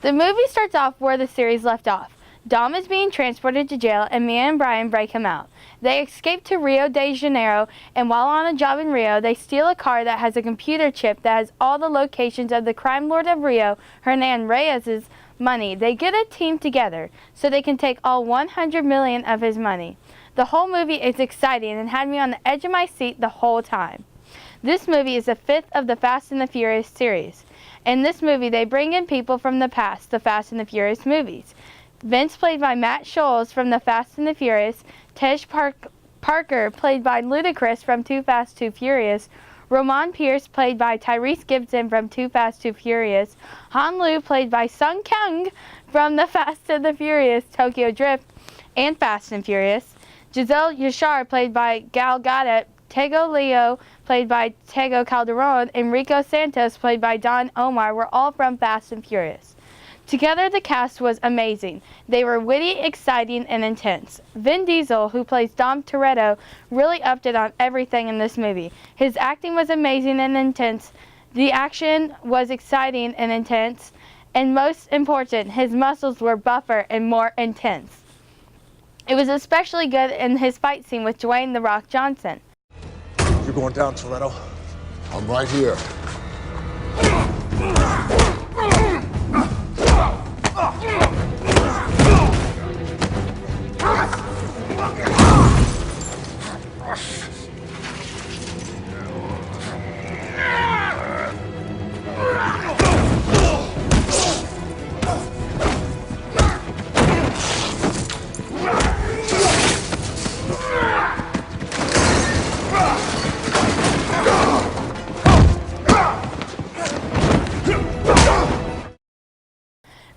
The movie starts off where the series left off. Dom is being transported to jail, and Mia and Brian break him out. They escape to Rio de Janeiro, and while on a job in Rio, they steal a car that has a computer chip that has all the locations of the crime lord of Rio, Hernan Reyes's money. They get a team together so they can take all 100 million of his money. The whole movie is exciting and had me on the edge of my seat the whole time. This movie is the fifth of the Fast and the Furious series. In this movie, they bring in people from the past, the Fast and the Furious movies. Vince, played by Matt Scholes from The Fast and the Furious, Tej Parker, played by Ludacris from Too Fast, Too Furious, Roman Pierce, played by Tyrese Gibson from Too Fast, Too Furious, Han Lu, played by Sung Kang from The Fast and the Furious, Tokyo Drift, and Fast and Furious, Giselle Yashar, played by Gal Gadot, Tego Leo, played by Tego Calderon, and Rico Santos, played by Don Omar, were all from Fast and Furious. Together, the cast was amazing. They were witty, exciting, and intense. Vin Diesel, who plays Dom Toretto, really upped it on everything in this movie. His acting was amazing and intense. The action was exciting and intense. And most important, his muscles were buffer and more intense. It was especially good in his fight scene with Dwayne "The Rock" Johnson. You're going down, Toretto. I'm right here.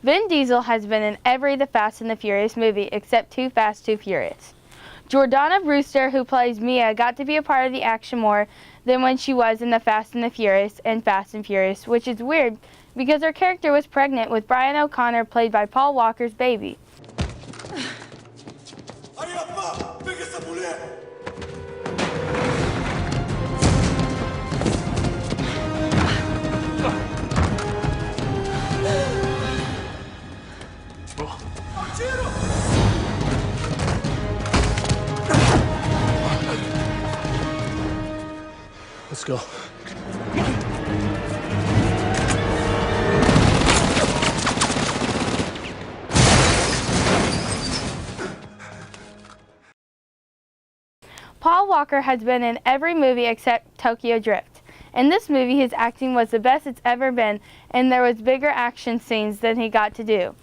Vin Diesel has been in every The Fast and the Furious movie except Too Fast, Too Furious. Jordana Brewster, who plays Mia, got to be a part of the action more than when she was in The Fast and the Furious and Fast and Furious, which is weird because her character was pregnant with Brian O'Connor, played by Paul Walker's baby. Let's go. Paul Walker has been in every movie except Tokyo Drift. In this movie, his acting was the best it's ever been, and there was bigger action scenes than he got to do.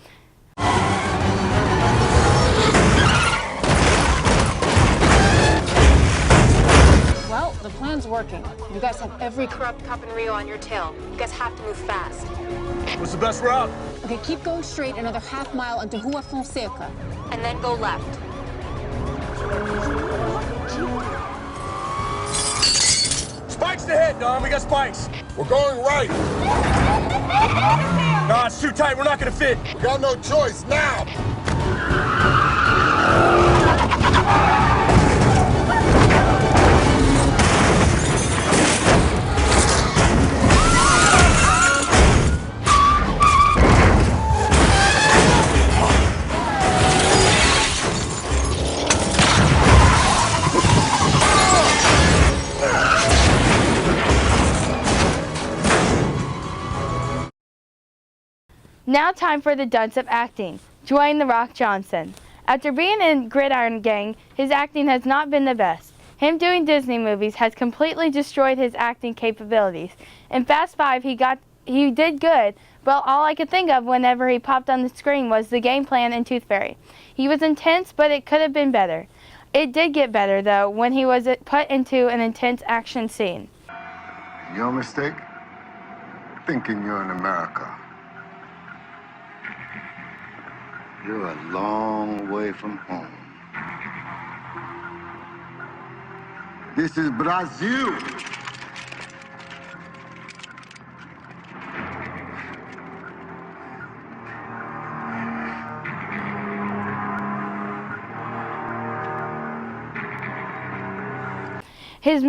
Well, the plan's working. You guys have every corrupt cop in Rio on your tail. You guys have to move fast. What's the best route? Okay, keep going straight another half mile into Rua Fonseca. And then go left. Spikes ahead, Dom. We got spikes. We're going right. Nah, it's too tight. We're not gonna fit. We got no choice now. Now time for the dunce of acting, Dwayne "The Rock" Johnson. After being in Gridiron Gang, his acting has not been the best. Him doing Disney movies has completely destroyed his acting capabilities. In Fast 5, he did good, but all I could think of whenever he popped on the screen was the game plan in Tooth Fairy. He was intense, but it could have been better. It did get better, though, when he was put into an intense action scene. Your mistake? Thinking you're in America. You're a long way from home. This is Brazil. His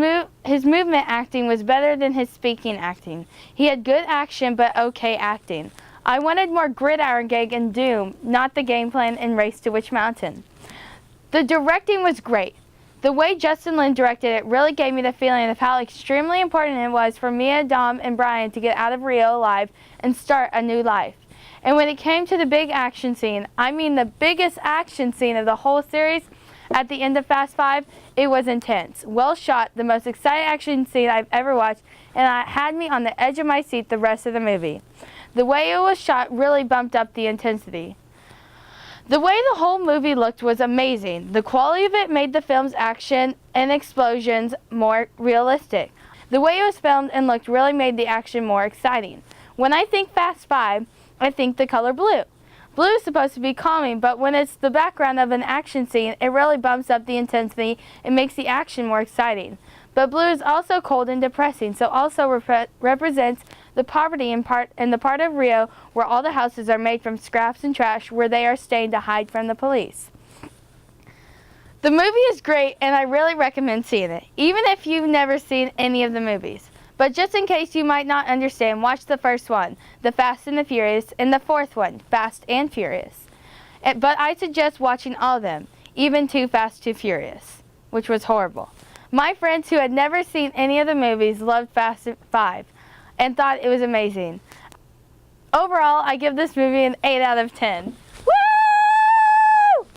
movement acting was better than his speaking acting. He had good action but okay acting. I wanted more gridiron gig and doom, not the game plan in Race to Witch Mountain. The directing was great. The way Justin Lin directed it really gave me the feeling of how extremely important it was for Mia, Dom, and Brian to get out of Rio alive and start a new life. And when it came to the big action scene, I mean the biggest action scene of the whole series, at the end of Fast 5, it was intense. Well shot, the most exciting action scene I've ever watched, and it had me on the edge of my seat the rest of the movie. The way it was shot really bumped up the intensity. The way the whole movie looked was amazing. The quality of it made the film's action and explosions more realistic. The way it was filmed and looked really made the action more exciting. When I think Fast 5, I think the color blue. Blue is supposed to be calming, but when it's the background of an action scene, it really bumps up the intensity and makes the action more exciting. But blue is also cold and depressing, so also represents the poverty in the part of Rio where all the houses are made from scraps and trash, where they are staying to hide from the police. The movie is great, and I really recommend seeing it, even if you've never seen any of the movies. But just in case you might not understand, watch the first one, The Fast and the Furious, and the fourth one, Fast and Furious. But I suggest watching all of them, even Too Fast, Too Furious, which was horrible. My friends who had never seen any of the movies loved Fast 5 and thought it was amazing. Overall, I give this movie an 8 out of 10.